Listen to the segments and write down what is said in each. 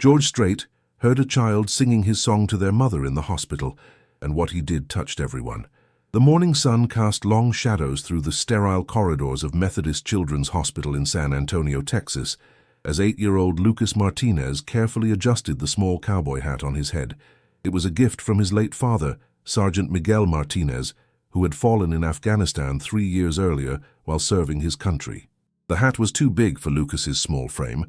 George Strait heard a child singing his song to their mother in the hospital, and what he did touched everyone. The morning sun cast long shadows through the sterile corridors of Methodist Children's Hospital in San Antonio, Texas, as 8-year-old Lucas Martinez carefully adjusted the small cowboy hat on his head. It was a gift from his late father, Sergeant Miguel Martinez, who had fallen in Afghanistan 3 years earlier while serving his country. The hat was too big for Lucas's small frame,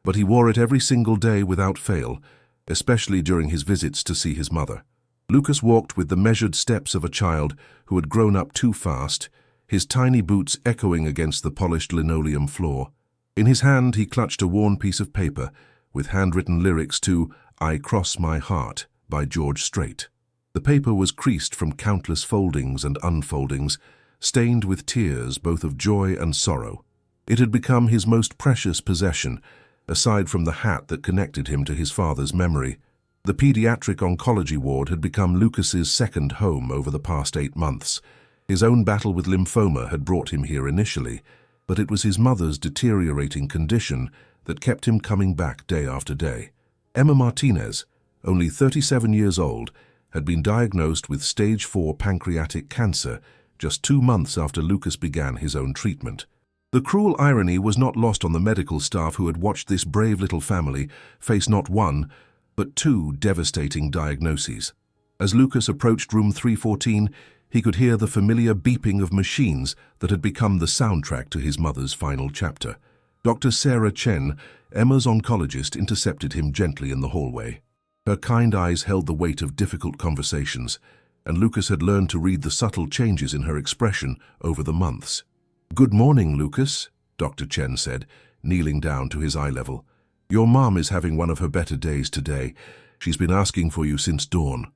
but he wore it every single day without fail, especially during his visits to see his mother. Lucas walked with the measured steps of a child who had grown up too fast, his tiny boots echoing against the polished linoleum floor. In his hand he clutched a worn piece of paper with handwritten lyrics to "I Cross My Heart" by George Strait. The paper was creased from countless foldings and unfoldings, stained with tears both of joy and sorrow. It had become his most precious possession, aside from the hat that connected him to his father's memory. The pediatric oncology ward had become Lucas's second home over the past 8 months. His own battle with lymphoma had brought him here initially, but it was his mother's deteriorating condition that kept him coming back day after day. Emma Martinez, only 37 years old, had been diagnosed with stage 4 pancreatic cancer just 2 months after Lucas began his own treatment. The cruel irony was not lost on the medical staff who had watched this brave little family face not one, but 2 devastating diagnoses. As Lucas approached room 314, he could hear the familiar beeping of machines that had become the soundtrack to his mother's final chapter. Dr. Sarah Chen, Emma's oncologist, intercepted him gently in the hallway. Her kind eyes held the weight of difficult conversations, and Lucas had learned to read the subtle changes in her expression over the months. "Good morning, Lucas," Dr. Chen said, kneeling down to his eye level. "Your mom is having one of her better days today. She's been asking for you since dawn."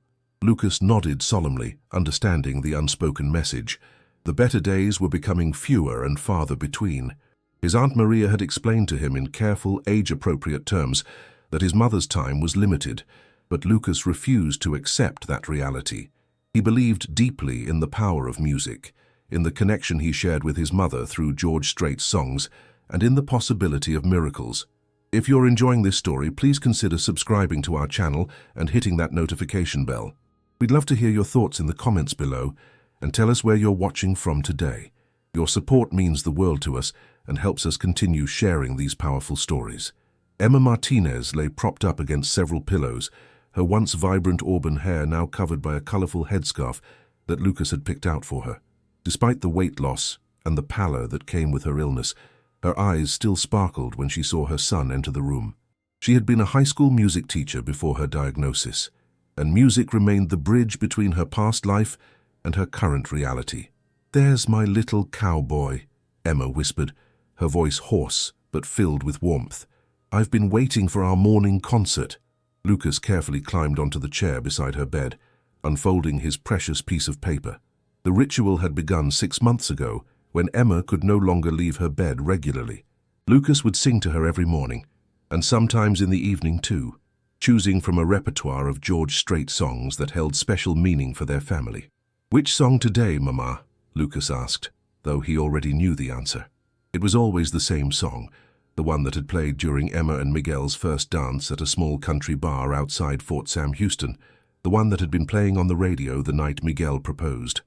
Lucas nodded solemnly, understanding the unspoken message. The better days were becoming fewer and farther between. His Aunt Maria had explained to him in careful, age-appropriate terms that his mother's time was limited, but Lucas refused to accept that reality. He believed deeply in the power of music, in the connection he shared with his mother through George Strait's songs, and in the possibility of miracles. If you're enjoying this story, please consider subscribing to our channel and hitting that notification bell. We'd love to hear your thoughts in the comments below, and tell us where you're watching from today. Your support means the world to us and helps us continue sharing these powerful stories. Emma Martinez lay propped up against several pillows, her once vibrant auburn hair now covered by a colorful headscarf that Lucas had picked out for her. Despite the weight loss and the pallor that came with her illness, her eyes still sparkled when she saw her son enter the room. She had been a high school music teacher before her diagnosis, and music remained the bridge between her past life and her current reality. "There's my little cowboy," Emma whispered, her voice hoarse but filled with warmth. "I've been waiting for our morning concert." Lucas carefully climbed onto the chair beside her bed, unfolding his precious piece of paper. The ritual had begun 6 months ago, when Emma could no longer leave her bed regularly. Lucas would sing to her every morning, and sometimes in the evening too, choosing from a repertoire of George Strait songs that held special meaning for their family. "Which song today, Mama?" Lucas asked, though he already knew the answer. It was always the same song, the one that had played during Emma and Miguel's first dance at a small country bar outside Fort Sam Houston, the one that had been playing on the radio the night Miguel proposed.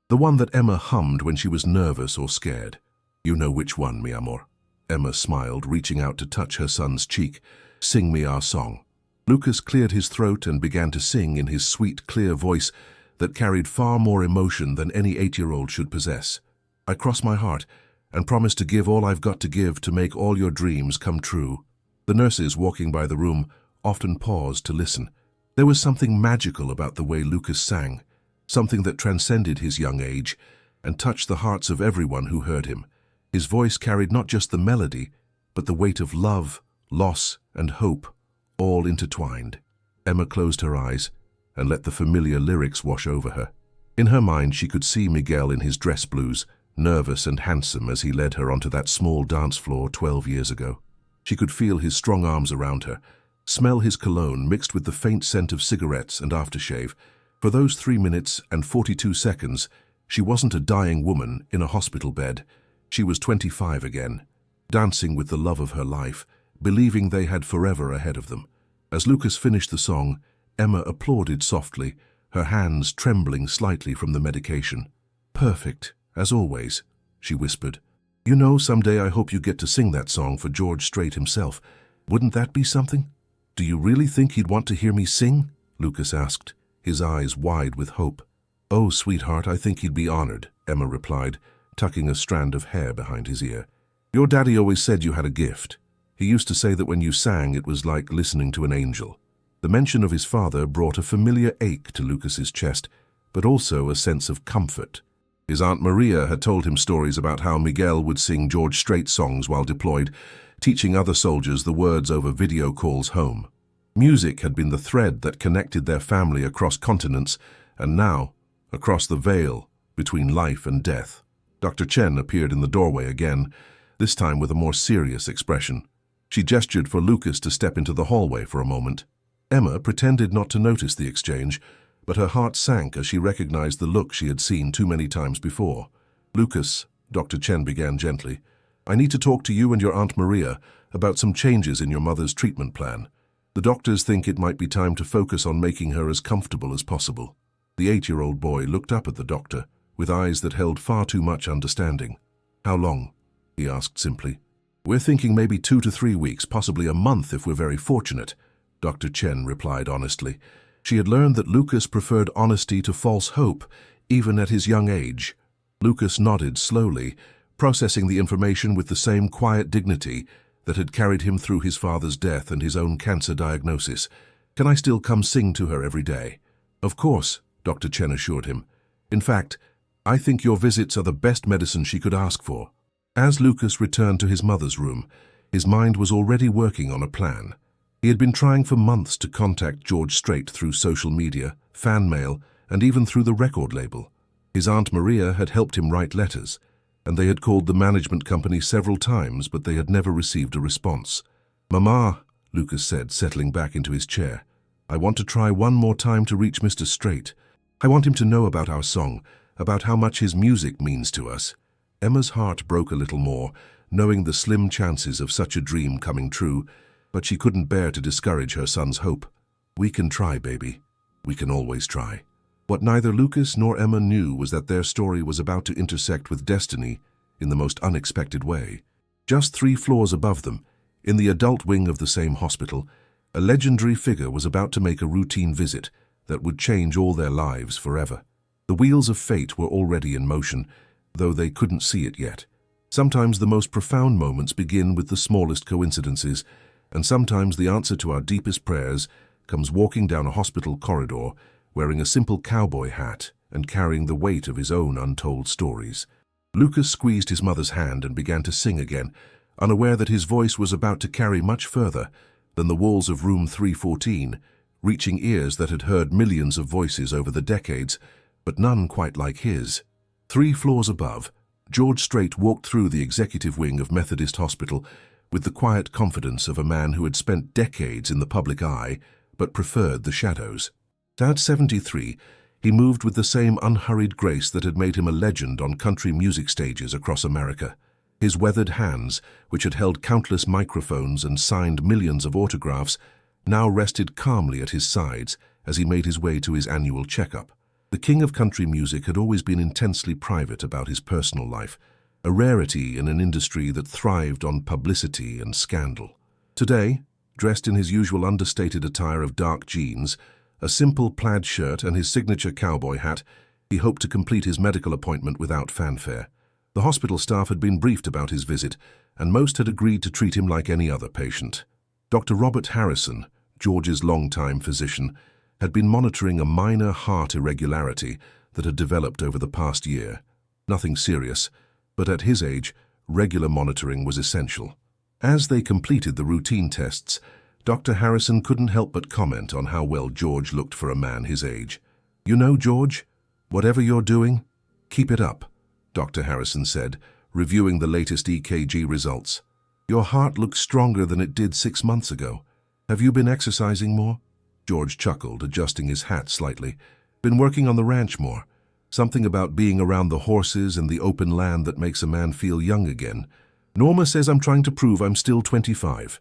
The one that Emma hummed when she was nervous or scared. "You know which one, mi amor." Emma smiled, reaching out to touch her son's cheek. "Sing me our song." Lucas cleared his throat and began to sing in his sweet, clear voice that carried far more emotion than any 8-year-old should possess. "I cross my heart and promise to give all I've got to give to make all your dreams come true." The nurses walking by the room often paused to listen. There was something magical about the way Lucas sang, something that transcended his young age and touched the hearts of everyone who heard him. His voice carried not just the melody, but the weight of love, loss, and hope, all intertwined. Emma closed her eyes and let the familiar lyrics wash over her. In her mind, she could see Miguel in his dress blues, nervous and handsome as he led her onto that small dance floor 12 years ago. She could feel his strong arms around her, smell his cologne mixed with the faint scent of cigarettes and aftershave. For those 3 minutes and 42 seconds, she wasn't a dying woman in a hospital bed. She was 25 again, dancing with the love of her life, believing they had forever ahead of them. As Lucas finished the song, Emma applauded softly, her hands trembling slightly from the medication. "Perfect, as always," she whispered. "You know, someday I hope you get to sing that song for George Strait himself. Wouldn't that be something?" "Do you really think he'd want to hear me sing?" Lucas asked, his eyes wide with hope. "Oh, sweetheart, I think he'd be honored," Emma replied, tucking a strand of hair behind his ear. "Your daddy always said you had a gift. He used to say that when you sang, it was like listening to an angel." The mention of his father brought a familiar ache to Lucas's chest, but also a sense of comfort. His Aunt Maria had told him stories about how Miguel would sing George Strait songs while deployed, teaching other soldiers the words over video calls home. Music had been the thread that connected their family across continents, and now, across the veil between life and death. Dr. Chen appeared in the doorway again, this time with a more serious expression. She gestured for Lucas to step into the hallway for a moment. Emma pretended not to notice the exchange, but her heart sank as she recognized the look she had seen too many times before. "Lucas," Dr. Chen began gently, "I need to talk to you and your Aunt Maria about some changes in your mother's treatment plan. The doctors think it might be time to focus on making her as comfortable as possible." The 8-year-old boy looked up at the doctor, with eyes that held far too much understanding. "How long?" he asked simply. "We're thinking maybe 2 to 3 weeks, possibly a month if we're very fortunate," Dr. Chen replied honestly. She had learned that Lucas preferred honesty to false hope, even at his young age. Lucas nodded slowly, processing the information with the same quiet dignity that had carried him through his father's death and his own cancer diagnosis. "Can I still come sing to her every day?" "Of course," Dr. Chen assured him. "In fact, I think your visits are the best medicine she could ask for." As Lucas returned to his mother's room, his mind was already working on a plan. He had been trying for months to contact George Strait through social media, fan mail, and even through the record label. His Aunt Maria had helped him write letters, and they had called the management company several times, but they had never received a response. "Mama," Lucas said, settling back into his chair, "I want to try one more time to reach Mr. Strait. I want him to know about our song, about how much his music means to us." Emma's heart broke a little more, knowing the slim chances of such a dream coming true, but she couldn't bear to discourage her son's hope. "We can try, baby. We can always try." What neither Lucas nor Emma knew was that their story was about to intersect with destiny in the most unexpected way. Just 3 floors above them, in the adult wing of the same hospital, a legendary figure was about to make a routine visit that would change all their lives forever. The wheels of fate were already in motion, though they couldn't see it yet. Sometimes the most profound moments begin with the smallest coincidences, and sometimes the answer to our deepest prayers comes walking down a hospital corridor, wearing a simple cowboy hat and carrying the weight of his own untold stories. Lucas squeezed his mother's hand and began to sing again, unaware that his voice was about to carry much further than the walls of room 314, reaching ears that had heard millions of voices over the decades, but none quite like his. 3 floors above, George Strait walked through the executive wing of Methodist Hospital with the quiet confidence of a man who had spent decades in the public eye but preferred the shadows. At 73, he moved with the same unhurried grace that had made him a legend on country music stages across America. His weathered hands, which had held countless microphones and signed millions of autographs, now rested calmly at his sides as he made his way to his annual checkup. The king of country music had always been intensely private about his personal life, a rarity in an industry that thrived on publicity and scandal. Today, dressed in his usual understated attire of dark jeans, a simple plaid shirt and his signature cowboy hat, he hoped to complete his medical appointment without fanfare. The hospital staff had been briefed about his visit, and most had agreed to treat him like any other patient. Dr. Robert Harrison, George's longtime physician, had been monitoring a minor heart irregularity that had developed over the past year. Nothing serious, but at his age, regular monitoring was essential. As they completed the routine tests, Dr. Harrison couldn't help but comment on how well George looked for a man his age. "You know, George, whatever you're doing, keep it up," Dr. Harrison said, reviewing the latest EKG results. "Your heart looks stronger than it did 6 months ago. Have you been exercising more?" George chuckled, adjusting his hat slightly. "Been working on the ranch more. Something about being around the horses and the open land that makes a man feel young again. Norma says I'm trying to prove I'm still 25.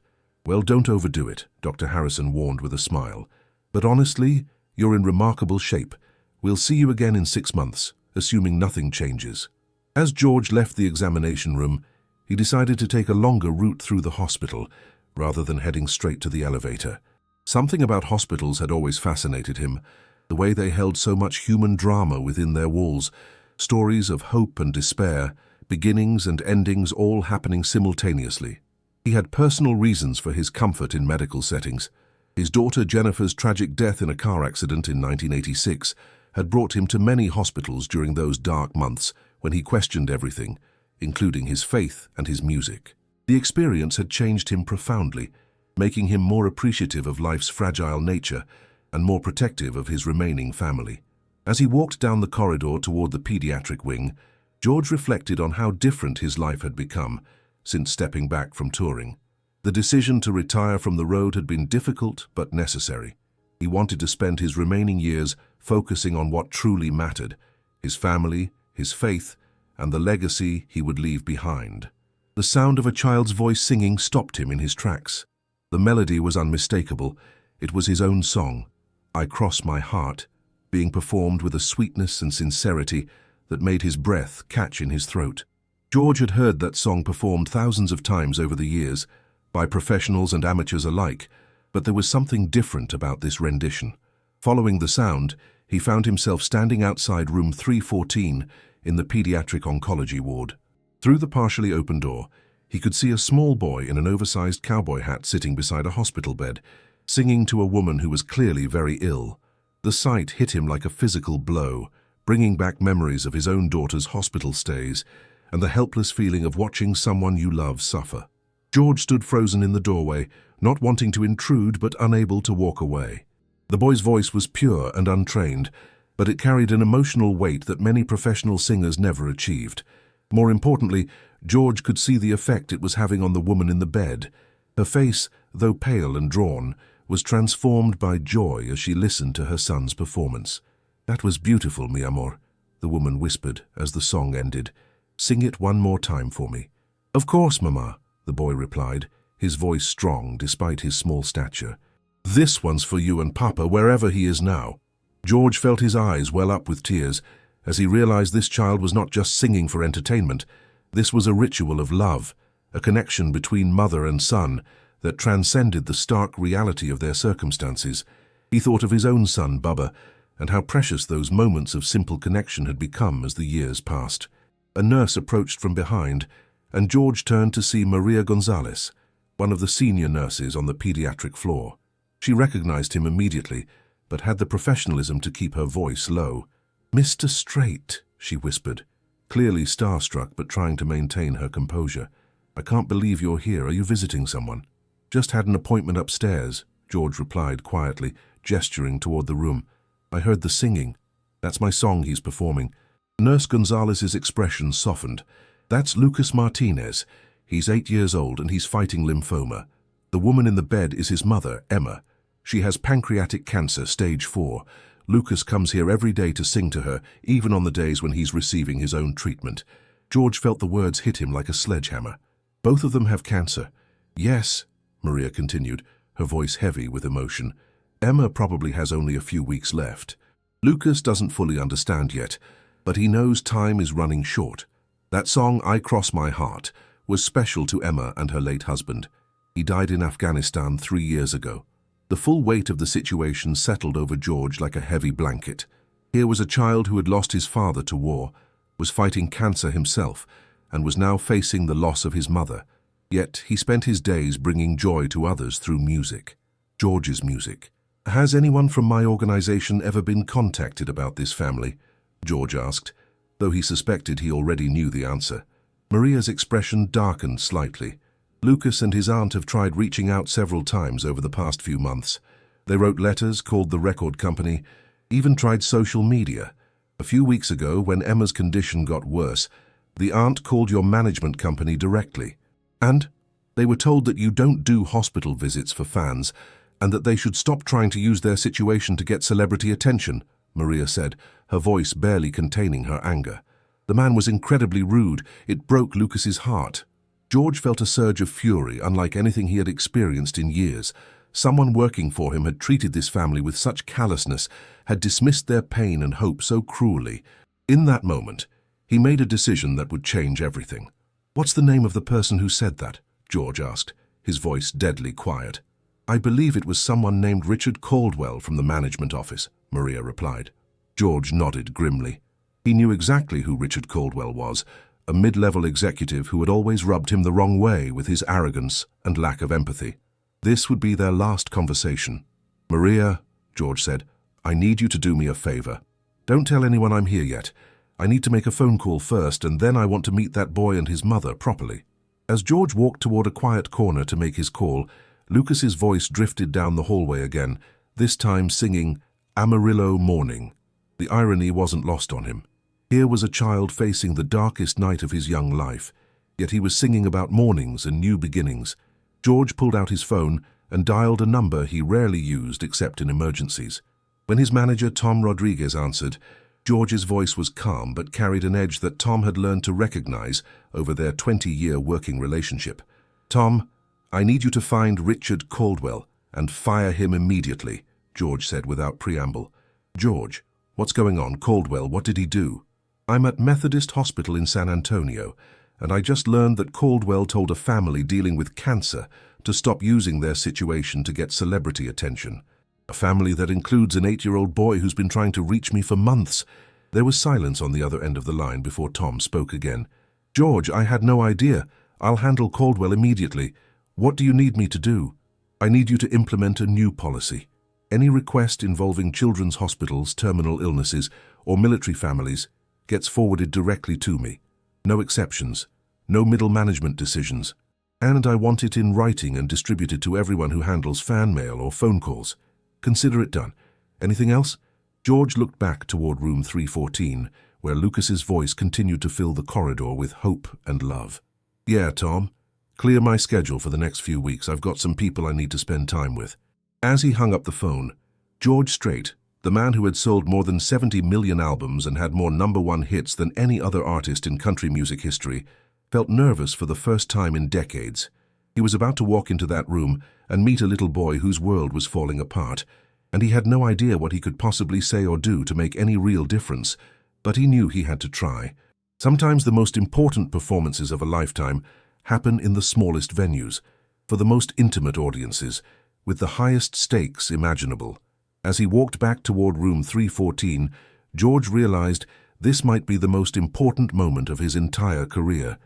Well, don't overdo it, Dr. Harrison warned with a smile. But honestly, you're in remarkable shape. We'll see you again in 6 months, assuming nothing changes. As George left the examination room, he decided to take a longer route through the hospital, rather than heading straight to the elevator. Something about hospitals had always fascinated him, the way they held so much human drama within their walls, stories of hope and despair, beginnings and endings all happening simultaneously. He had personal reasons for his comfort in medical settings. His daughter Jennifer's tragic death in a car accident in 1986 had brought him to many hospitals during those dark months when he questioned everything, including his faith and his music. The experience had changed him profoundly, making him more appreciative of life's fragile nature and more protective of his remaining family. As he walked down the corridor toward the pediatric wing, George reflected on how different his life had become since stepping back from touring. The decision to retire from the road had been difficult but necessary. He wanted to spend his remaining years focusing on what truly mattered: his family, his faith, and the legacy he would leave behind. The sound of a child's voice singing stopped him in his tracks. The melody was unmistakable. It was his own song, "I Cross My Heart," being performed with a sweetness and sincerity that made his breath catch in his throat. George had heard that song performed thousands of times over the years, by professionals and amateurs alike, but there was something different about this rendition. Following the sound, he found himself standing outside room 314 in the pediatric oncology ward. Through the partially open door, he could see a small boy in an oversized cowboy hat sitting beside a hospital bed, singing to a woman who was clearly very ill. The sight hit him like a physical blow, bringing back memories of his own daughter's hospital stays and the helpless feeling of watching someone you love suffer. George stood frozen in the doorway, not wanting to intrude but unable to walk away. The boy's voice was pure and untrained, but it carried an emotional weight that many professional singers never achieved. More importantly, George could see the effect it was having on the woman in the bed. Her face, though pale and drawn, was transformed by joy as she listened to her son's performance. "That was beautiful, mi amor," the woman whispered as the song ended. "Sing it one more time for me." "Of course, Mama," the boy replied, his voice strong despite his small stature. "This one's for you and Papa, wherever he is now." George felt his eyes well up with tears as he realized this child was not just singing for entertainment. This was a ritual of love, a connection between mother and son that transcended the stark reality of their circumstances. He thought of his own son, Bubba, and how precious those moments of simple connection had become as the years passed. A nurse approached from behind, and George turned to see Maria Gonzalez, one of the senior nurses on the pediatric floor. She recognized him immediately, but had the professionalism to keep her voice low. "Mr. Strait," she whispered, clearly starstruck but trying to maintain her composure. "I can't believe you're here. Are you visiting someone?" "Just had an appointment upstairs," George replied quietly, gesturing toward the room. "I heard the singing. That's my song he's performing." Nurse Gonzalez's expression softened. "That's Lucas Martinez. He's 8 years old and he's fighting lymphoma. The woman in the bed is his mother, Emma. She has pancreatic cancer, stage 4. Lucas comes here every day to sing to her, even on the days when he's receiving his own treatment." George felt the words hit him like a sledgehammer. "Both of them have cancer?" "Yes," Maria continued, her voice heavy with emotion. "Emma probably has only a few weeks left. Lucas doesn't fully understand yet, but he knows time is running short. That song, 'I Cross My Heart,' was special to Emma and her late husband. He died in Afghanistan 3 years ago." The full weight of the situation settled over George like a heavy blanket. Here was a child who had lost his father to war, was fighting cancer himself, and was now facing the loss of his mother. Yet he spent his days bringing joy to others through music. George's music. "Has anyone from my organization ever been contacted about this family?" George asked, though he suspected he already knew the answer. Maria's expression darkened slightly. "Lucas and his aunt have tried reaching out several times over the past few months. They wrote letters, called the record company, even tried social media. A few weeks ago, when Emma's condition got worse, the aunt called your management company directly. And they were told that you don't do hospital visits for fans and that they should stop trying to use their situation to get celebrity attention," Maria said, her voice barely containing her anger. "The man was incredibly rude. It broke Lucas's heart." George felt a surge of fury unlike anything he had experienced in years. Someone working for him had treated this family with such callousness, had dismissed their pain and hope so cruelly. In that moment, he made a decision that would change everything. "What's the name of the person who said that?" George asked, his voice deadly quiet. "I believe it was someone named Richard Caldwell from the management office," Maria replied. George nodded grimly. He knew exactly who Richard Caldwell was, a mid-level executive who had always rubbed him the wrong way with his arrogance and lack of empathy. This would be their last conversation. "Maria," George said, "I need you to do me a favor. Don't tell anyone I'm here yet. I need to make a phone call first, and then I want to meet that boy and his mother properly." As George walked toward a quiet corner to make his call, Lucas's voice drifted down the hallway again, this time singing Amarillo Morning. The irony wasn't lost on him. Here was a child facing the darkest night of his young life, yet he was singing about mornings and new beginnings. George pulled out his phone and dialed a number he rarely used except in emergencies. When his manager, Tom Rodriguez, answered, George's voice was calm but carried an edge that Tom had learned to recognize over their 20-year working relationship. "Tom, I need you to find Richard Caldwell and fire him immediately," George said without preamble. "George, what's going on? Caldwell, what did he do?" "I'm at Methodist Hospital in San Antonio, and I just learned that Caldwell told a family dealing with cancer to stop using their situation to get celebrity attention. A family that includes an 8-year-old boy who's been trying to reach me for months." There was silence on the other end of the line before Tom spoke again. "George, I had no idea. I'll handle Caldwell immediately. What do you need me to do?" "I need you to implement a new policy. Any request involving children's hospitals, terminal illnesses, or military families gets forwarded directly to me. No exceptions, no middle management decisions. And I want it in writing and distributed to everyone who handles fan mail or phone calls. Consider it done. Anything else?" George looked back toward room 314, where Lucas's voice continued to fill the corridor with hope and love. "Yeah, Tom. Clear my schedule for the next few weeks. I've got some people I need to spend time with." As he hung up the phone, George Strait, the man who had sold more than 70 million albums and had more #1 hits than any other artist in country music history, felt nervous for the first time in decades. He was about to walk into that room and meet a little boy whose world was falling apart, and he had no idea what he could possibly say or do to make any real difference, but he knew he had to try. Sometimes the most important performances of a lifetime happen in the smallest venues, for the most intimate audiences, with the highest stakes imaginable. As he walked back toward room 314, George realized this might be the most important moment of his entire career.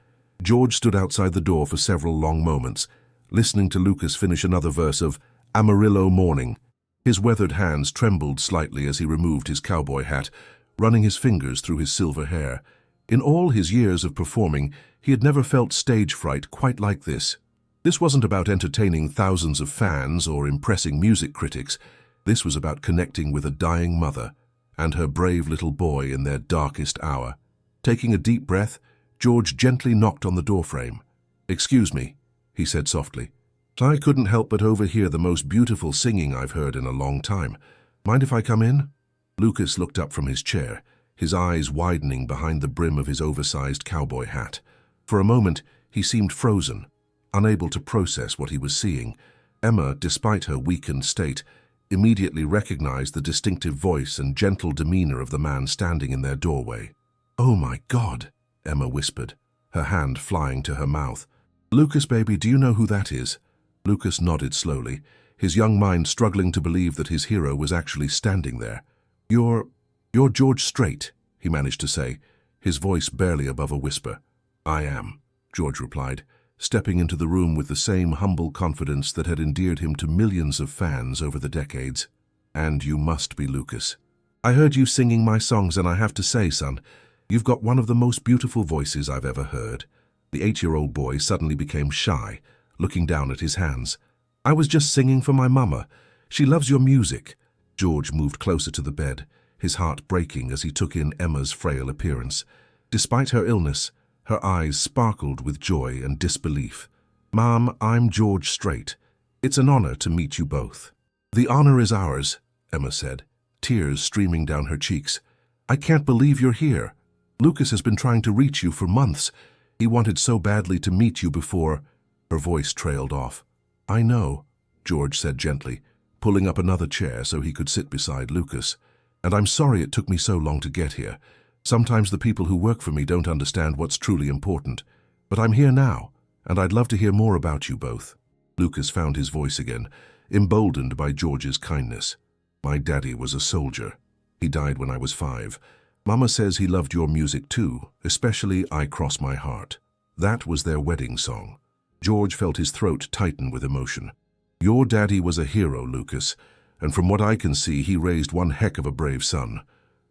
George stood outside the door for several long moments, listening to Lucas finish another verse of Amarillo Morning. His weathered hands trembled slightly as he removed his cowboy hat, running his fingers through his silver hair. In all his years of performing, he had never felt stage fright quite like this. This wasn't about entertaining thousands of fans or impressing music critics. This was about connecting with a dying mother and her brave little boy in their darkest hour. Taking a deep breath, George gently knocked on the doorframe. "Excuse me," he said softly. "I couldn't help but overhear the most beautiful singing I've heard in a long time. Mind if I come in?" Lucas looked up from his chair, his eyes widening behind the brim of his oversized cowboy hat. For a moment, he seemed frozen, unable to process what he was seeing. Emma, despite her weakened state, immediately recognized the distinctive voice and gentle demeanor of the man standing in their doorway. "Oh my God," Emma whispered, her hand flying to her mouth. "Lucas, baby, do you know who that is?" Lucas nodded slowly, his young mind struggling to believe that his hero was actually standing there. You're George Strait," he managed to say, his voice barely above a whisper. "I am," George replied, stepping into the room with the same humble confidence that had endeared him to millions of fans over the decades. "And you must be Lucas. I heard you singing my songs, and I have to say, son, you've got one of the most beautiful voices I've ever heard." The 8-year-old boy suddenly became shy, looking down at his hands. "I was just singing for my mama. She loves your music." George moved closer to the bed, his heart breaking as he took in Emma's frail appearance. Despite her illness, her eyes sparkled with joy and disbelief. "Mom, I'm George Strait. It's an honor to meet you both." "The honor is ours," Emma said, tears streaming down her cheeks. "I can't believe you're here. Lucas has been trying to reach you for months. He wanted so badly to meet you before—" Her voice trailed off. "I know," George said gently, pulling up another chair so he could sit beside Lucas. "And I'm sorry it took me so long to get here. Sometimes the people who work for me don't understand what's truly important. But I'm here now, and I'd love to hear more about you both." Lucas found his voice again, emboldened by George's kindness. "My daddy was a soldier. He died when I was 5. Mama says he loved your music too, especially I Cross My Heart. That was their wedding song." George felt his throat tighten with emotion. "Your daddy was a hero, Lucas, and from what I can see, he raised one heck of a brave son."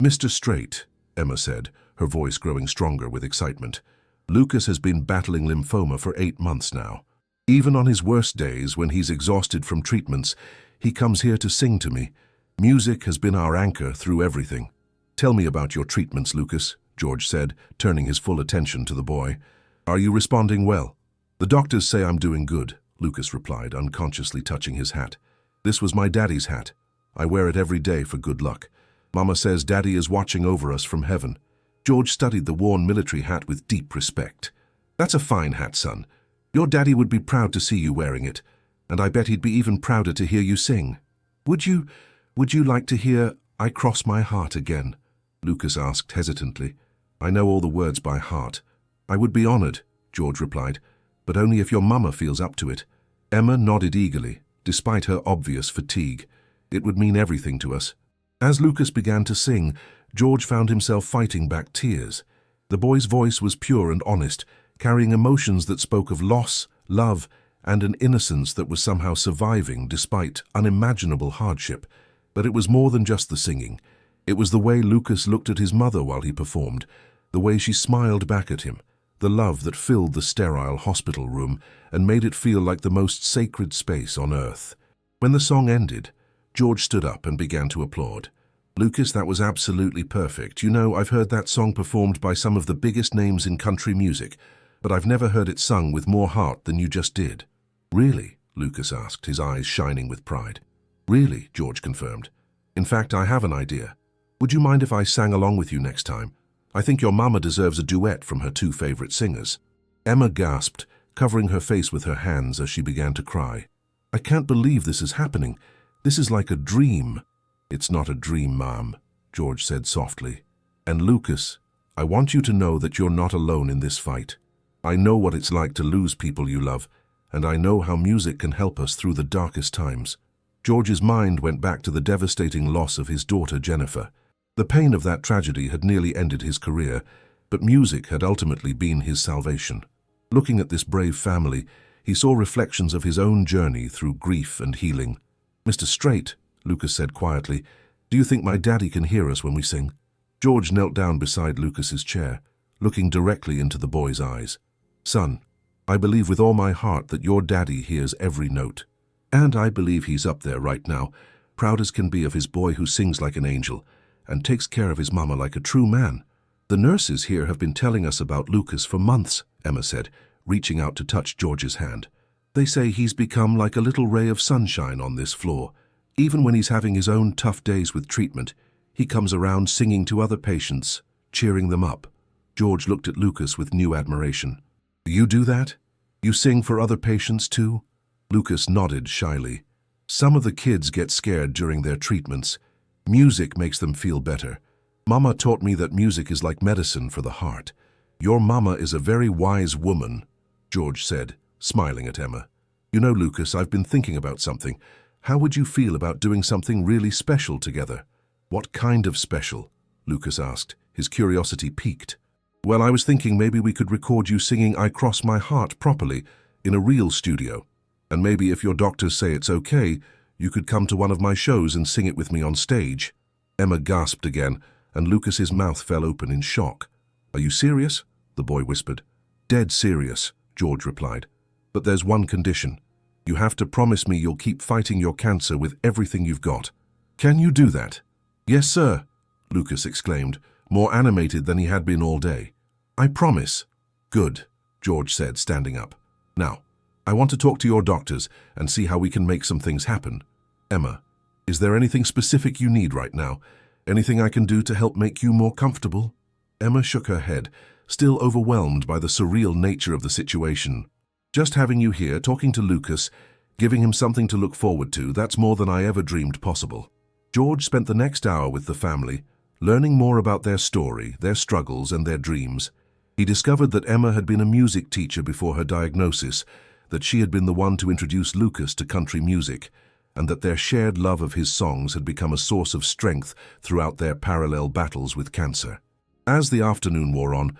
"Mr. Strait," Emma said, her voice growing stronger with excitement, "Lucas has been battling lymphoma for 8 months now. Even on his worst days, when he's exhausted from treatments, he comes here to sing to me. Music has been our anchor through everything." "Tell me about your treatments, Lucas," George said, turning his full attention to the boy. "Are you responding well?" "The doctors say I'm doing good," Lucas replied, unconsciously touching his hat. "This was my daddy's hat. I wear it every day for good luck. Mama says Daddy is watching over us from heaven." George studied the worn military hat with deep respect. "That's a fine hat, son. Your daddy would be proud to see you wearing it, and I bet he'd be even prouder to hear you sing. Would you like to hear I Cross My Heart again?" Lucas asked hesitantly. "I know all the words by heart." "I would be honored," George replied, "but only if your mama feels up to it." Emma nodded eagerly, despite her obvious fatigue. It would mean everything to us. As Lucas began to sing, George found himself fighting back tears. The boy's voice was pure and honest, carrying emotions that spoke of loss, love, and an innocence that was somehow surviving despite unimaginable hardship. But it was more than just the singing. It was the way Lucas looked at his mother while he performed, the way she smiled back at him, the love that filled the sterile hospital room and made it feel like the most sacred space on earth. When the song ended, George stood up and began to applaud. "Lucas, that was absolutely perfect. You know, I've heard that song performed by some of the biggest names in country music, but I've never heard it sung with more heart than you just did." "Really?" Lucas asked, his eyes shining with pride. "Really," George confirmed. "In fact, I have an idea. Would you mind if I sang along with you next time? I think your mama deserves a duet from her 2 favorite singers." Emma gasped, covering her face with her hands as she began to cry. "I can't believe this is happening. This is like a dream." "It's not a dream, Mom," George said softly. "And Lucas, I want you to know that you're not alone in this fight. I know what it's like to lose people you love, and I know how music can help us through the darkest times." George's mind went back to the devastating loss of his daughter Jennifer. The pain of that tragedy had nearly ended his career, but music had ultimately been his salvation. Looking at this brave family, he saw reflections of his own journey through grief and healing. "Mr. Strait," Lucas said quietly, "do you think my daddy can hear us when we sing?" George knelt down beside Lucas's chair, looking directly into the boy's eyes. "Son, I believe with all my heart that your daddy hears every note. And I believe he's up there right now, proud as can be of his boy who sings like an angel and takes care of his mama like a true man." "The nurses here have been telling us about Lucas for months," Emma said, reaching out to touch George's hand. "They say he's become like a little ray of sunshine on this floor. Even when he's having his own tough days with treatment, he comes around singing to other patients, cheering them up." George looked at Lucas with new admiration. "You do that? You sing for other patients too?" Lucas nodded shyly. "Some of the kids get scared during their treatments. Music makes them feel better. Mama taught me that music is like medicine for the heart. Your mama is a very wise woman," George said, smiling at Emma. "You know, Lucas, I've been thinking about something. How would you feel about doing something really special together?" "What kind of special?" Lucas asked, his curiosity piqued. "Well, I was thinking maybe we could record you singing I Cross My Heart properly, in a real studio. And maybe if your doctors say it's okay, you could come to one of my shows and sing it with me on stage." Emma gasped again, and Lucas's mouth fell open in shock. "Are you serious?" the boy whispered. "Dead serious," George replied. "But there's one condition. You have to promise me you'll keep fighting your cancer with everything you've got. Can you do that?" "Yes, sir," Lucas exclaimed, more animated than he had been all day. "I promise." "Good," George said, standing up. "Now, I want to talk to your doctors and see how we can make some things happen. Emma, is there anything specific you need right now? Anything I can do to help make you more comfortable?" Emma shook her head, still overwhelmed by the surreal nature of the situation. "Just having you here, talking to Lucas, giving him something to look forward to, that's more than I ever dreamed possible." George spent the next hour with the family, learning more about their story, their struggles, and their dreams. He discovered that Emma had been a music teacher before her diagnosis, that she had been the one to introduce Lucas to country music, and that their shared love of his songs had become a source of strength throughout their parallel battles with cancer. As the afternoon wore on,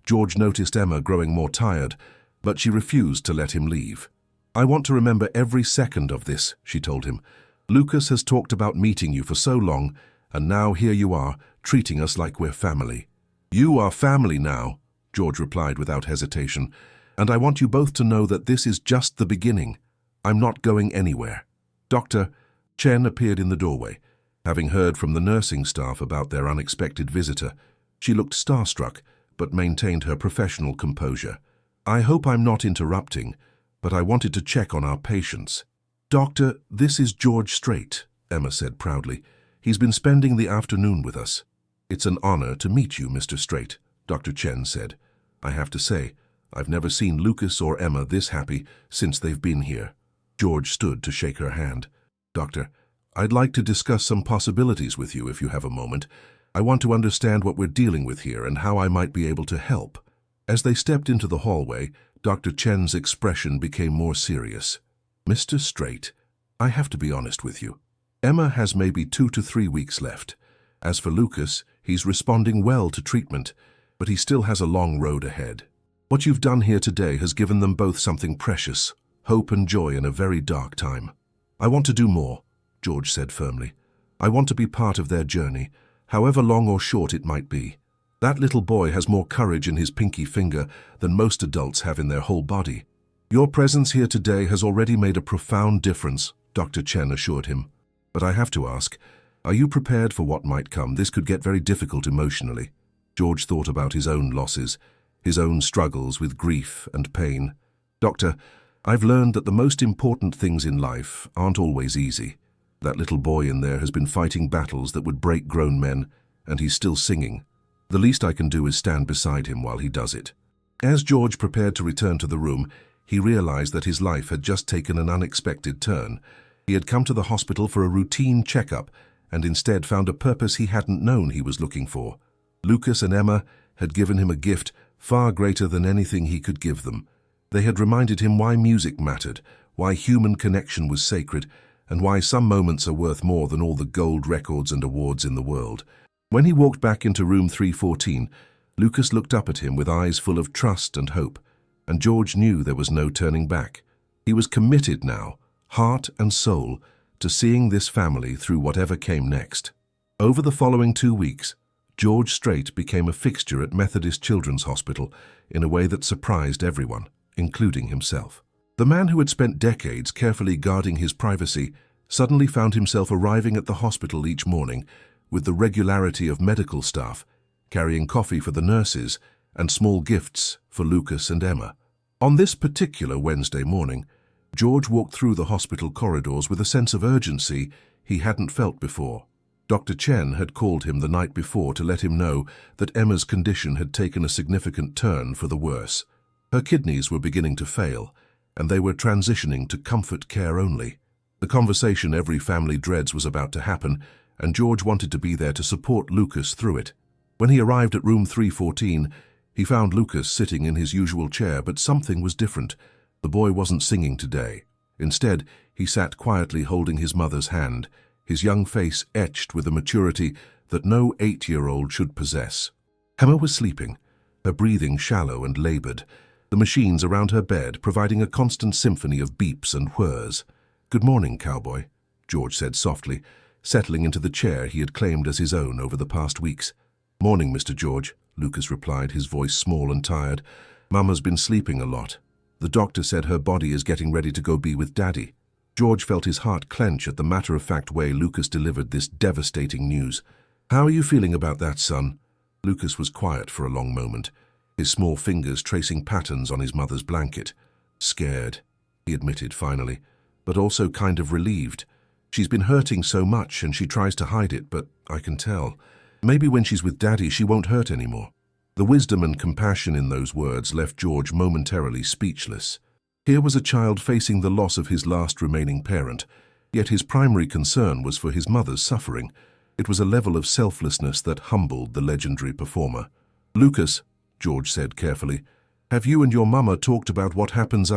George noticed Emma growing more tired, but she refused to let him leave. "I want to remember every second of this," she told him. "Lucas has talked about meeting you for so long, and now here you are, treating us like we're family." "You are family now," George replied without hesitation, "and I want you both to know that this is just the beginning. I'm not going anywhere." Dr. Chen appeared in the doorway. Having heard from the nursing staff about their unexpected visitor, she looked starstruck, but maintained her professional composure. "I hope I'm not interrupting, but I wanted to check on our patients." "Doctor, this is George Strait," Emma said proudly. "He's been spending the afternoon with us." "It's an honor to meet you, Mr. Strait," Dr. Chen said. "I have to say, I've never seen Lucas or Emma this happy since they've been here." George stood to shake her hand. "Doctor, I'd like to discuss some possibilities with you if you have a moment. I want to understand what we're dealing with here and how I might be able to help." As they stepped into the hallway, Dr. Chen's expression became more serious. "Mr. Strait, I have to be honest with you. Emma has maybe 2 to 3 weeks left. As for Lucas, he's responding well to treatment, but he still has a long road ahead. What you've done here today has given them both something precious, hope and joy in a very dark time." "I want to do more," George said firmly. "I want to be part of their journey, however long or short it might be. That little boy has more courage in his pinky finger than most adults have in their whole body." "Your presence here today has already made a profound difference," Dr. Chen assured him. "But I have to ask, are you prepared for what might come? This could get very difficult emotionally." George thought about his own losses, his own struggles with grief and pain. "Doctor, I've learned that the most important things in life aren't always easy. That little boy in there has been fighting battles that would break grown men, and he's still singing. The least I can do is stand beside him while he does it." As George prepared to return to the room, he realized that his life had just taken an unexpected turn. He had come to the hospital for a routine checkup, and instead found a purpose he hadn't known he was looking for. Lucas and Emma had given him a gift far greater than anything he could give them. They had reminded him why music mattered, why human connection was sacred, and why some moments are worth more than all the gold records and awards in the world. When he walked back into room 314, Lucas looked up at him with eyes full of trust and hope, and George knew there was no turning back. He was committed now, heart and soul, to seeing this family through whatever came next. Over the following 2 weeks, George Strait became a fixture at Methodist Children's Hospital in a way that surprised everyone, including himself. The man who had spent decades carefully guarding his privacy suddenly found himself arriving at the hospital each morning with the regularity of medical staff, carrying coffee for the nurses and small gifts for Lucas and Emma. On this particular Wednesday morning, George walked through the hospital corridors with a sense of urgency he hadn't felt before. Dr. Chen had called him the night before to let him know that Emma's condition had taken a significant turn for the worse. Her kidneys were beginning to fail, and they were transitioning to comfort care only. The conversation every family dreads was about to happen, and George wanted to be there to support Lucas through it. When he arrived at room 314, he found Lucas sitting in his usual chair, but something was different. The boy wasn't singing today. Instead, he sat quietly holding his mother's hand, his young face etched with a maturity that no 8-year-old should possess. Emma was sleeping, her breathing shallow and labored, the machines around her bed providing a constant symphony of beeps and whirs. "Good morning, cowboy," George said softly, settling into the chair he had claimed as his own over the past weeks. "Morning, Mr. George," Lucas replied, his voice small and tired. "Mama's been sleeping a lot. The doctor said her body is getting ready to go be with Daddy." George felt his heart clench at the matter-of-fact way Lucas delivered this devastating news. "How are you feeling about that, son?" Lucas was quiet for a long moment, his small fingers tracing patterns on his mother's blanket. "Scared," he admitted finally, "but also kind of relieved. She's been hurting so much and she tries to hide it, but I can tell. Maybe when she's with Daddy she won't hurt anymore." The wisdom and compassion in those words left George momentarily speechless. Here was a child facing the loss of his last remaining parent, yet his primary concern was for his mother's suffering. It was a level of selflessness that humbled the legendary performer. "Lucas," George said carefully, "have you and your mama talked about what happens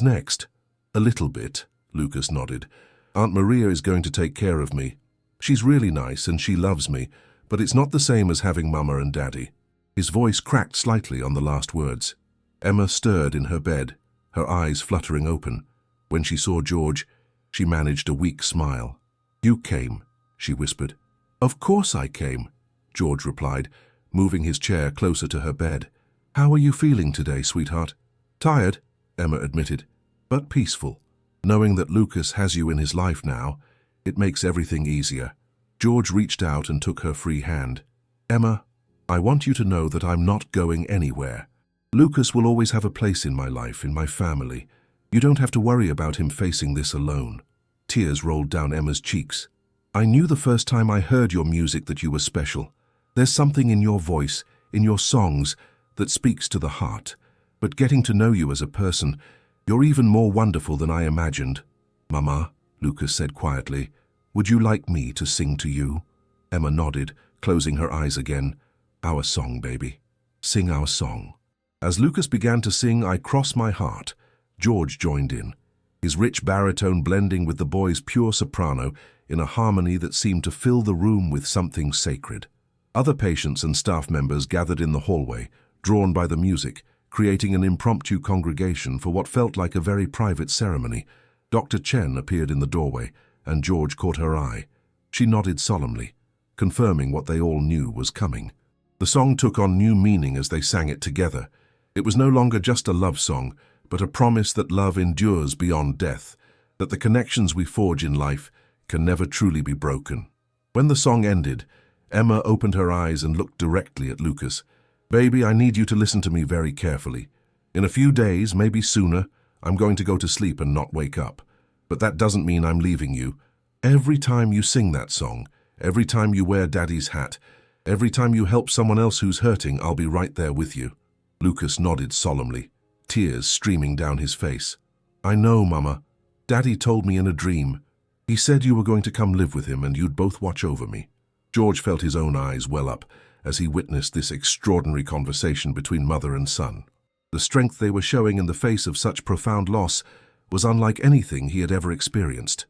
next?" "A little bit," Lucas nodded. "Aunt Maria is going to take care of me. She's really nice and she loves me, but it's not the same as having Mama and Daddy." His voice cracked slightly on the last words. Emma stirred in her bed, her eyes fluttering open. When she saw George, she managed a weak smile. "You came," she whispered. "Of course I came," George replied, moving his chair closer to her bed. "How are you feeling today, sweetheart?" "Tired," Emma admitted, "but peaceful. Knowing that Lucas has you in his life now, it makes everything easier." George reached out and took her free hand. "Emma, I want you to know that I'm not going anywhere. Lucas will always have a place in my life, in my family. You don't have to worry about him facing this alone." Tears rolled down Emma's cheeks. "I knew the first time I heard your music that you were special. There's something in your voice, in your songs, that speaks to the heart. But getting to know you as a person, you're even more wonderful than I imagined." "Mama," Lucas said quietly, "would you like me to sing to you?" Emma nodded, closing her eyes again. "Our song, baby. Sing our song." As Lucas began to sing "I Cross My Heart," George joined in, his rich baritone blending with the boy's pure soprano in a harmony that seemed to fill the room with something sacred. Other patients and staff members gathered in the hallway, drawn by the music, creating an impromptu congregation for what felt like a very private ceremony. Dr. Chen appeared in the doorway, and George caught her eye. She nodded solemnly, confirming what they all knew was coming. The song took on new meaning as they sang it together. It was no longer just a love song, but a promise that love endures beyond death, that the connections we forge in life can never truly be broken. When the song ended, Emma opened her eyes and looked directly at Lucas. "Baby, I need you to listen to me very carefully. In a few days, maybe sooner, I'm going to go to sleep and not wake up. But that doesn't mean I'm leaving you. Every time you sing that song, every time you wear Daddy's hat, every time you help someone else who's hurting, I'll be right there with you." Lucas nodded solemnly, tears streaming down his face. "I know, Mama. Daddy told me in a dream. He said you were going to come live with him and you'd both watch over me." George felt his own eyes well up as he witnessed this extraordinary conversation between mother and son. The strength they were showing in the face of such profound loss was unlike anything he had ever experienced.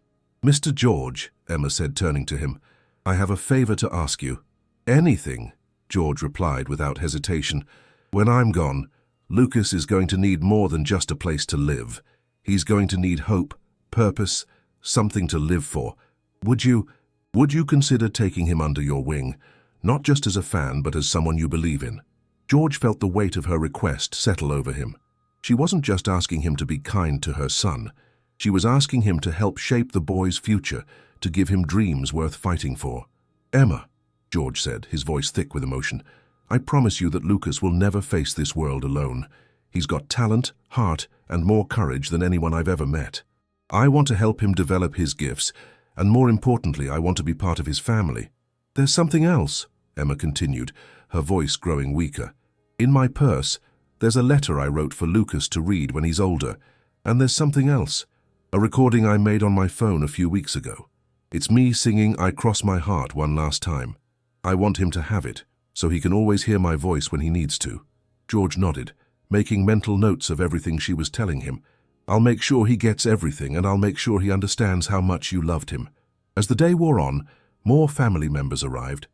"Mr. George," Emma said, turning to him, "I have a favor to ask you." "Anything," George replied without hesitation. "When I'm gone, Lucas is going to need more than just a place to live. He's going to need hope, purpose, something to live for. Would you consider taking him under your wing, not just as a fan, but as someone you believe in?" George felt the weight of her request settle over him. She wasn't just asking him to be kind to her son. She was asking him to help shape the boy's future, to give him dreams worth fighting for. "Emma," George said, his voice thick with emotion, "I promise you that Lucas will never face this world alone. He's got talent, heart, and more courage than anyone I've ever met. I want to help him develop his gifts, and more importantly, I want to be part of his family." "There's something else," Emma continued, her voice growing weaker. "In my purse, there's a letter I wrote for Lucas to read when he's older. And there's something else, a recording I made on my phone a few weeks ago. It's me singing 'I Cross My Heart' one last time. I want him to have it, so he can always hear my voice when he needs to." George nodded, making mental notes of everything she was telling him. "I'll make sure he gets everything, and I'll make sure he understands how much you loved him." As the day wore on, more family members arrived.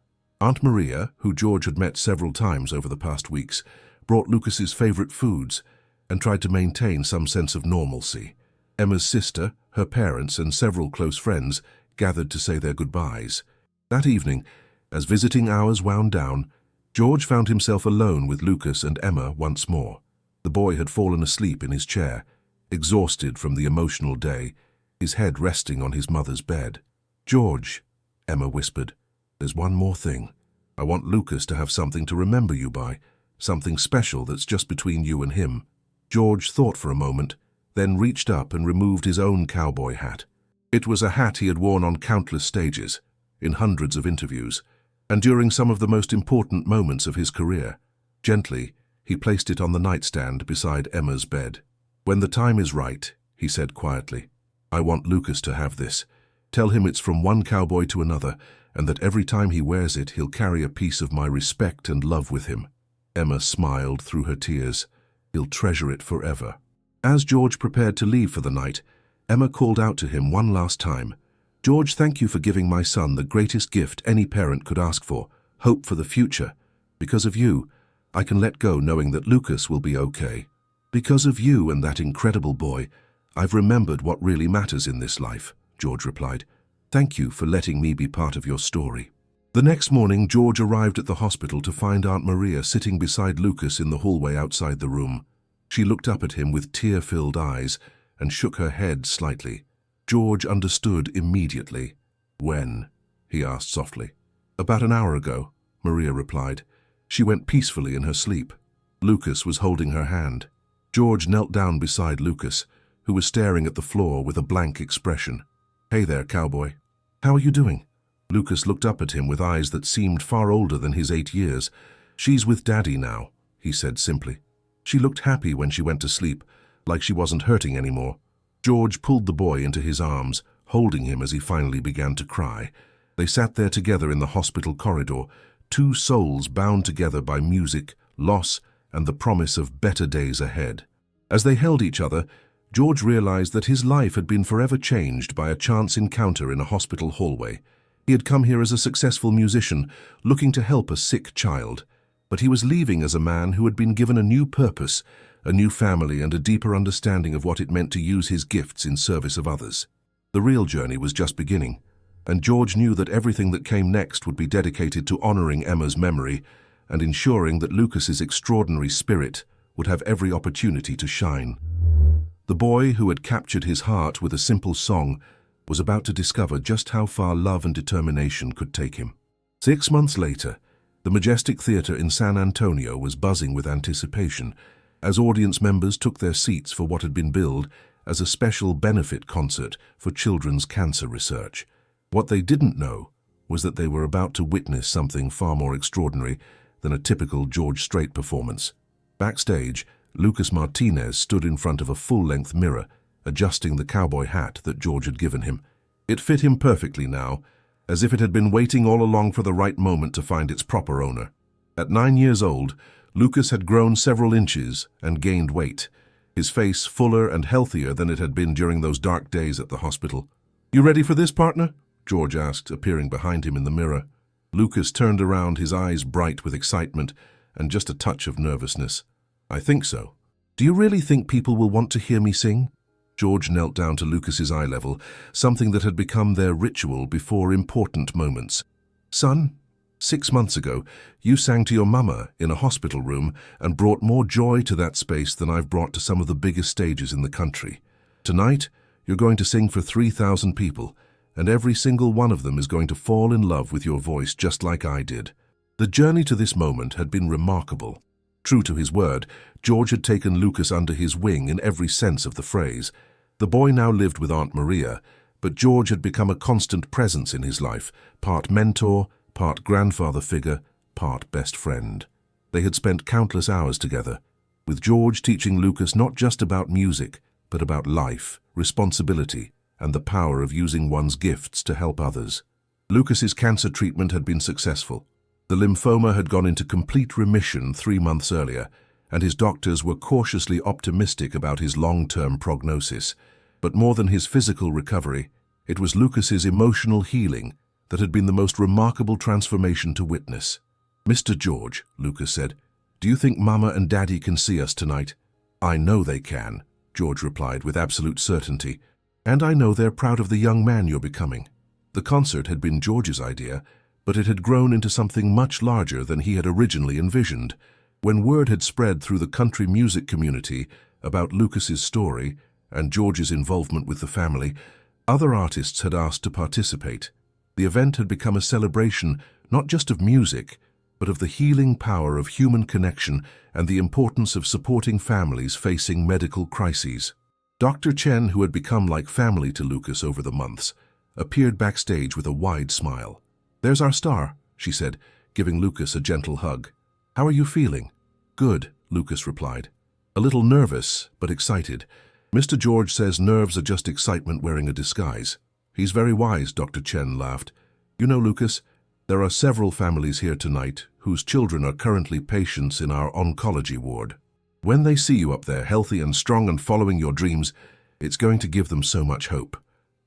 Aunt Maria, who George had met several times over the past weeks, brought Lucas's favorite foods and tried to maintain some sense of normalcy. Emma's sister, her parents, and several close friends gathered to say their goodbyes. That evening, as visiting hours wound down, George found himself alone with Lucas and Emma once more. The boy had fallen asleep in his chair, exhausted from the emotional day, his head resting on his mother's bed. "George," Emma whispered, "there's one more thing. I want Lucas to have something to remember you by, something special that's just between you and him." George thought for a moment, then reached up and removed his own cowboy hat. It was a hat he had worn on countless stages, in hundreds of interviews. and during some of the most important moments of his career. Gently, he placed it on the nightstand beside Emma's bed. "When the time is right," he said quietly, "I want Lucas to have this. Tell him it's from one cowboy to another, and that every time he wears it, he'll carry a piece of my respect and love with him." Emma smiled through her tears. "He'll treasure it forever." As George prepared to leave for the night, Emma called out to him one last time. "George, thank you for giving my son the greatest gift any parent could ask for, hope for the future. Because of you, I can let go knowing that Lucas will be okay. Because of you and that incredible boy, I've remembered what really matters in this life," George replied. "Thank you for letting me be part of your story." The next morning, George arrived at the hospital to find Aunt Maria sitting beside Lucas in the hallway outside the room. She looked up at him with tear-filled eyes and shook her head slightly. George understood immediately. "When?" he asked softly. "About an hour ago," Maria replied. "She went peacefully in her sleep." Lucas was holding her hand. George knelt down beside Lucas, who was staring at the floor with a blank expression. "Hey there, cowboy. How are you doing?" Lucas looked up at him with eyes that seemed far older than his 8 years. "She's with Daddy now," he said simply. "She looked happy when she went to sleep, like she wasn't hurting anymore." George pulled the boy into his arms, holding him as he finally began to cry. They sat there together in the hospital corridor, two souls bound together by music, loss, and the promise of better days ahead. As they held each other, George realized that his life had been forever changed by a chance encounter in a hospital hallway. He had come here as a successful musician, looking to help a sick child. But he was leaving as a man who had been given a new purpose, a new family, and a deeper understanding of what it meant to use his gifts in service of others. The real journey was just beginning, and George knew that everything that came next would be dedicated to honoring Emma's memory and ensuring that Lucas's extraordinary spirit would have every opportunity to shine. The boy who had captured his heart with a simple song was about to discover just how far love and determination could take him. 6 months later, the majestic theater in San Antonio was buzzing with anticipation as audience members took their seats for what had been billed as a special benefit concert for children's cancer research. What they didn't know was that they were about to witness something far more extraordinary than a typical George Strait performance. Backstage, Lucas Martinez stood in front of a full-length mirror, adjusting the cowboy hat that George had given him. It fit him perfectly now, as if it had been waiting all along for the right moment to find its proper owner. At 9 years old, Lucas had grown several inches and gained weight, his face fuller and healthier than it had been during those dark days at the hospital. "You ready for this, partner?" George asked, appearing behind him in the mirror. Lucas turned around, his eyes bright with excitement and just a touch of nervousness. "I think so." "Do you really think people will want to hear me sing?" George knelt down to Lucas's eye level, something that had become their ritual before important moments. "Son, 6 months ago, you sang to your mama in a hospital room and brought more joy to that space than I've brought to some of the biggest stages in the country. Tonight, you're going to sing for 3,000 people, and every single one of them is going to fall in love with your voice just like I did." The journey to this moment had been remarkable. True to his word, George had taken Lucas under his wing in every sense of the phrase. The boy now lived with Aunt Maria, but George had become a constant presence in his life, part mentor, part grandfather figure, part best friend. They had spent countless hours together, with George teaching Lucas not just about music, but about life, responsibility, and the power of using one's gifts to help others. Lucas's cancer treatment had been successful. The lymphoma had gone into complete remission 3 months earlier, and his doctors were cautiously optimistic about his long-term prognosis. But more than his physical recovery, it was Lucas's emotional healing that had been the most remarkable transformation to witness. "Mr. George," Lucas said, "do you think Mama and Daddy can see us tonight?" "I know they can," George replied with absolute certainty, "and I know they're proud of the young man you're becoming." The concert had been George's idea, but it had grown into something much larger than he had originally envisioned. When word had spread through the country music community about Lucas's story and George's involvement with the family, other artists had asked to participate. The event had become a celebration not just of music, but of the healing power of human connection and the importance of supporting families facing medical crises. Dr. Chen, who had become like family to Lucas over the months, appeared backstage with a wide smile. "There's our star," she said, giving Lucas a gentle hug. "How are you feeling?" "Good," Lucas replied. "A little nervous, but excited. Mr. George says nerves are just excitement wearing a disguise." "He's very wise," Dr. Chen laughed. "You know, Lucas, there are several families here tonight whose children are currently patients in our oncology ward. When they see you up there, healthy and strong and following your dreams, it's going to give them so much hope."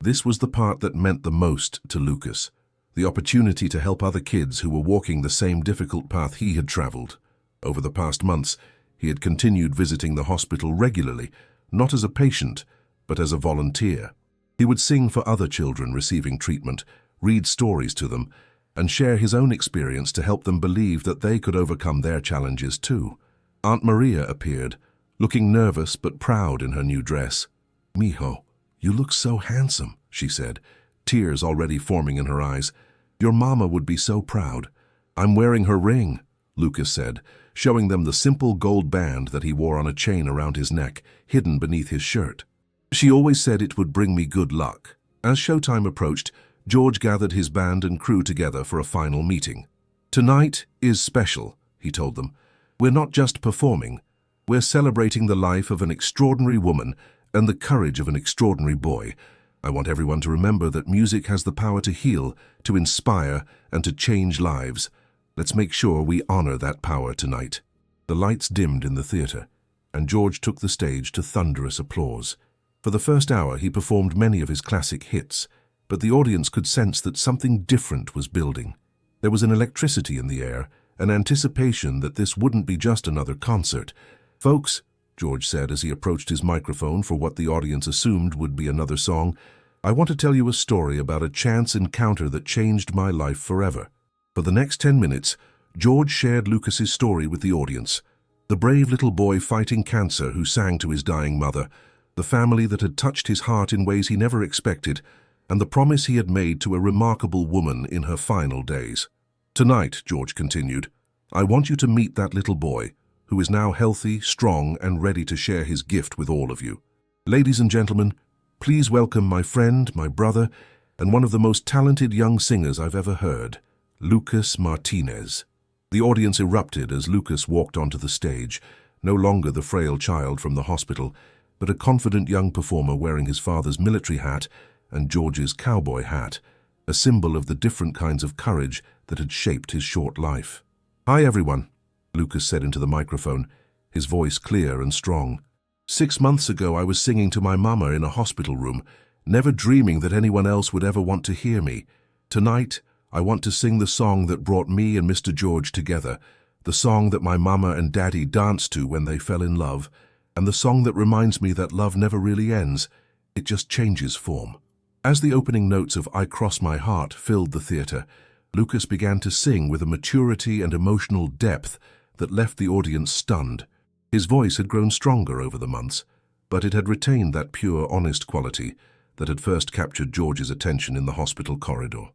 This was the part that meant the most to Lucas, the opportunity to help other kids who were walking the same difficult path he had traveled. Over the past months, he had continued visiting the hospital regularly, not as a patient, but as a volunteer. He would sing for other children receiving treatment, read stories to them, and share his own experience to help them believe that they could overcome their challenges too. Aunt Maria appeared, looking nervous but proud in her new dress. "Mijo, you look so handsome," she said, tears already forming in her eyes. "Your mama would be so proud." "I'm wearing her ring," Lucas said, showing them the simple gold band that he wore on a chain around his neck, hidden beneath his shirt. "She always said it would bring me good luck." As showtime approached, George gathered his band and crew together for a final meeting. "Tonight is special," he told them. "We're not just performing. We're celebrating the life of an extraordinary woman and the courage of an extraordinary boy. I want everyone to remember that music has the power to heal, to inspire, and to change lives. Let's make sure we honor that power tonight." The lights dimmed in the theater, and George took the stage to thunderous applause. For the first hour, he performed many of his classic hits, but the audience could sense that something different was building. There was an electricity in the air, an anticipation that this wouldn't be just another concert. "Folks," George said as he approached his microphone for what the audience assumed would be another song, "I want to tell you a story about a chance encounter that changed my life forever." For the next 10 minutes, George shared Lucas's story with the audience. The brave little boy fighting cancer who sang to his dying mother, the family that had touched his heart in ways he never expected, and the promise he had made to a remarkable woman in her final days. "Tonight," George continued, "I want you to meet that little boy, who is now healthy, strong, and ready to share his gift with all of you. Ladies and gentlemen, please welcome my friend, my brother, and one of the most talented young singers I've ever heard, Lucas Martinez." The audience erupted as Lucas walked onto the stage, no longer the frail child from the hospital, but a confident young performer wearing his father's military hat and George's cowboy hat, a symbol of the different kinds of courage that had shaped his short life. "Hi, everyone," Lucas said into the microphone, his voice clear and strong. "6 months ago, I was singing to my mama in a hospital room, never dreaming that anyone else would ever want to hear me. Tonight, I want to sing the song that brought me and Mr. George together, the song that my mama and daddy danced to when they fell in love, and the song that reminds me that love never really ends, it just changes form." As the opening notes of "I Cross My Heart" filled the theater, Lucas began to sing with a maturity and emotional depth that left the audience stunned. His voice had grown stronger over the months, but it had retained that pure, honest quality that had first captured George's attention in the hospital corridor.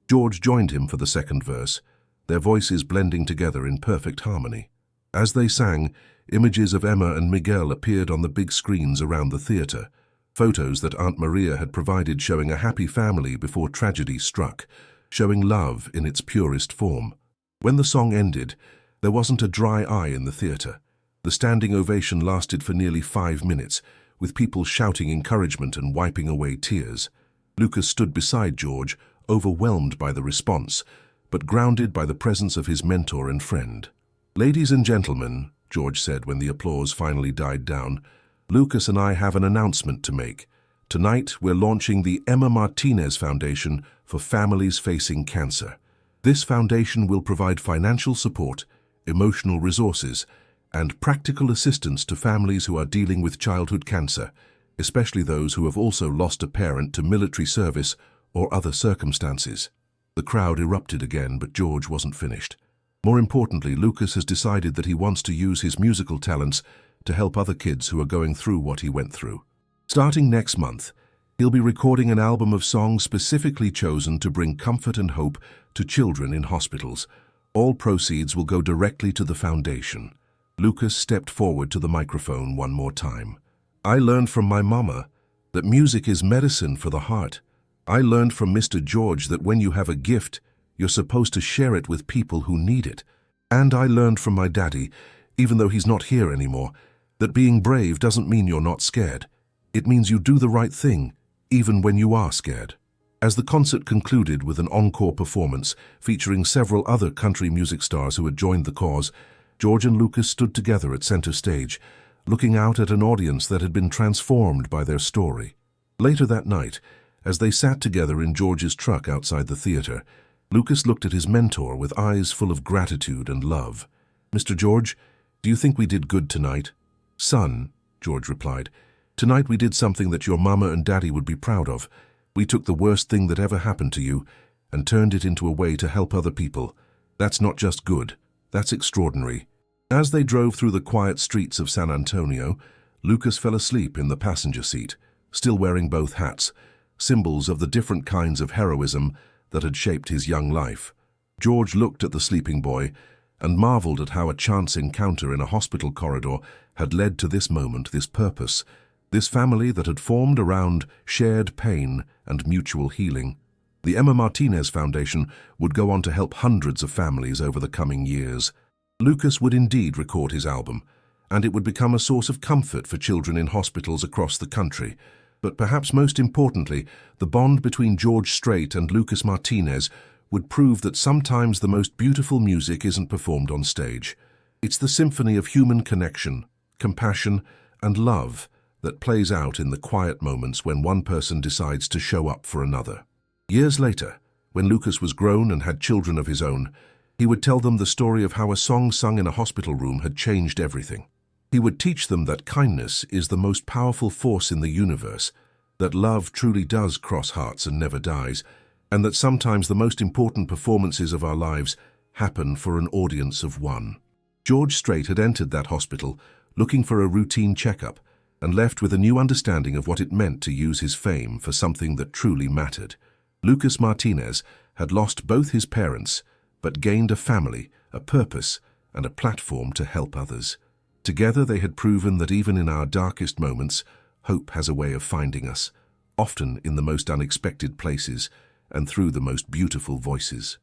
George joined him for the second verse, their voices blending together in perfect harmony. As they sang, images of Emma and Miguel appeared on the big screens around the theater, photos that Aunt Maria had provided showing a happy family before tragedy struck, showing love in its purest form. When the song ended, there wasn't a dry eye in the theater. The standing ovation lasted for nearly 5 minutes, with people shouting encouragement and wiping away tears. Lucas stood beside George, overwhelmed by the response, but grounded by the presence of his mentor and friend. "Ladies and gentlemen," George said when the applause finally died down, "Lucas and I have an announcement to make. Tonight, we're launching the Emma Martinez Foundation for families facing cancer. This foundation will provide financial support, emotional resources, and practical assistance to families who are dealing with childhood cancer, especially those who have also lost a parent to military service or other circumstances." The crowd erupted again, but George wasn't finished. More importantly, Lucas has decided that he wants to use his musical talents to help other kids who are going through what he went through. Starting next month, he'll be recording an album of songs specifically chosen to bring comfort and hope to children in hospitals. All proceeds will go directly to the foundation. Lucas stepped forward to the microphone one more time. "I learned from my mama that music is medicine for the heart. I learned from Mr. George that when you have a gift, You're supposed to share it with people who need it. And I learned from my daddy, even though he's not here anymore, that being brave doesn't mean you're not scared. It means you do the right thing, even when you are scared. As the concert concluded with an encore performance featuring several other country music stars who had joined the cause, George and Lucas stood together at center stage, looking out at an audience that had been transformed by their story. Later that night, as they sat together in George's truck outside the theater, Lucas looked at his mentor with eyes full of gratitude and love. "Mr. George, do you think we did good tonight?" "Son," George replied, "tonight we did something that your mama and daddy would be proud of. We took the worst thing that ever happened to you and turned it into a way to help other people. That's not just good, that's extraordinary." As they drove through the quiet streets of San Antonio, Lucas fell asleep in the passenger seat, still wearing both hats, symbols of the different kinds of heroism that had shaped his young life. George looked at the sleeping boy and marveled at how a chance encounter in a hospital corridor had led to this moment, this purpose, this family that had formed around shared pain and mutual healing. The Emma Martinez Foundation would go on to help hundreds of families over the coming years. Lucas would indeed record his album, and it would become a source of comfort for children in hospitals across the country. But perhaps most importantly, the bond between George Strait and Lucas Martinez would prove that sometimes the most beautiful music isn't performed on stage. It's the symphony of human connection, compassion, and love that plays out in the quiet moments when one person decides to show up for another. Years later, when Lucas was grown and had children of his own, he would tell them the story of how a song sung in a hospital room had changed everything. He would teach them that kindness is the most powerful force in the universe, that love truly does cross hearts and never dies, and that sometimes the most important performances of our lives happen for an audience of one. George Strait had entered that hospital looking for a routine checkup and left with a new understanding of what it meant to use his fame for something that truly mattered. Lucas Martinez had lost both his parents, but gained a family, a purpose, and a platform to help others. Together they had proven that even in our darkest moments, hope has a way of finding us, often in the most unexpected places and through the most beautiful voices.